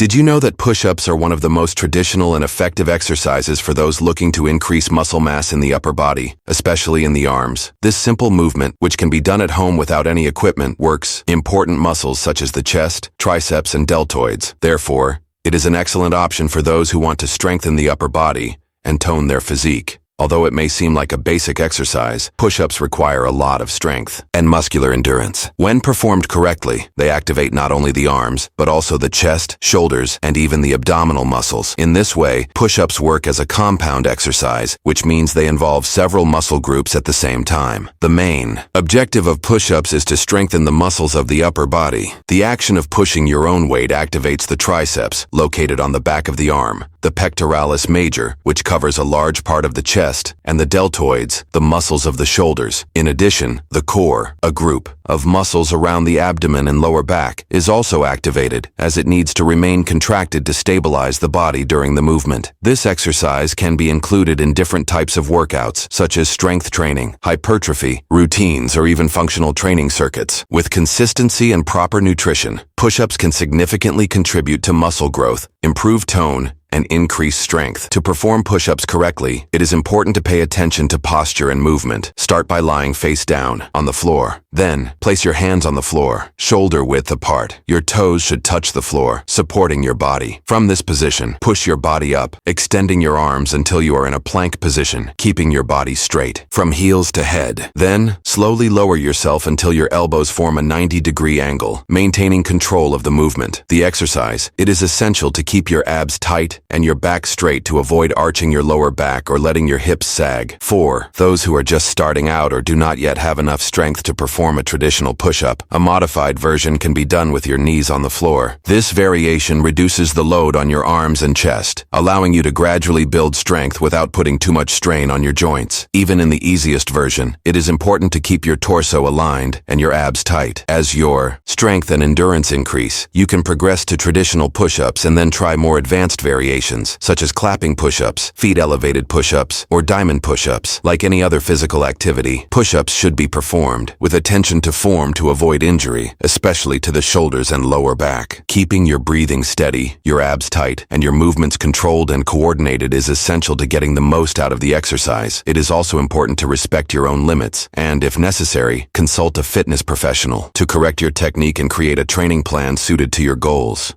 Did you know that push-ups are one of the most traditional and effective exercises for those looking to increase muscle mass in the upper body, especially in the arms? This simple movement, which can be done at home without any equipment, works important muscles such as the chest, triceps, and deltoids. Therefore, it is an excellent option for those who want to strengthen the upper body and tone their physique. Although it may seem like a basic exercise, push-ups require a lot of strength and muscular endurance. When performed correctly, they activate not only the arms, but also the chest, shoulders, and even the abdominal muscles. In this way, push-ups work as a compound exercise, which means they involve several muscle groups at the same time. The main objective of push-ups is to strengthen the muscles of the upper body. The action of pushing your own weight activates the triceps, located on the back of the arm, the pectoralis major, which covers a large part of the chest, and the deltoids, the muscles of the shoulders. In addition, the core, a group of muscles around the abdomen and lower back, is also activated, as it needs to remain contracted to stabilize the body during the movement. This exercise can be included in different types of workouts, such as strength training, hypertrophy, routines, or even functional training circuits. With consistency and proper nutrition, push-ups can significantly contribute to muscle growth, improve tone, and increase strength. To perform push-ups correctly, it is important to pay attention to posture and movement. Start by lying face down on the floor. Then, place your hands on the floor, shoulder width apart. Your toes should touch the floor, supporting your body. From this position, push your body up, extending your arms until you are in a plank position, keeping your body straight, from heels to head. Then, slowly lower yourself until your elbows form a 90-degree angle, maintaining control of the movement. The exercise, it is essential to keep your abs tight and your back straight to avoid arching your lower back or letting your hips sag. For those who are just starting out or do not yet have enough strength to perform a traditional push-up, a modified version can be done with your knees on the floor. This variation reduces the load on your arms and chest, allowing you to gradually build strength without putting too much strain on your joints. Even in the easiest version, it is important to keep your torso aligned and your abs tight. As your strength and endurance increase, you can progress to traditional push-ups and then try more advanced variations, such as clapping push-ups, feet-elevated push-ups, or diamond push-ups. Like any other physical activity, push-ups should be performed with attention to form to avoid injury, especially to the shoulders and lower back. Keeping your breathing steady, your abs tight, and your movements controlled and coordinated is essential to getting the most out of the exercise. It is also important to respect your own limits and, if necessary, consult a fitness professional to correct your technique and create a training plan suited to your goals.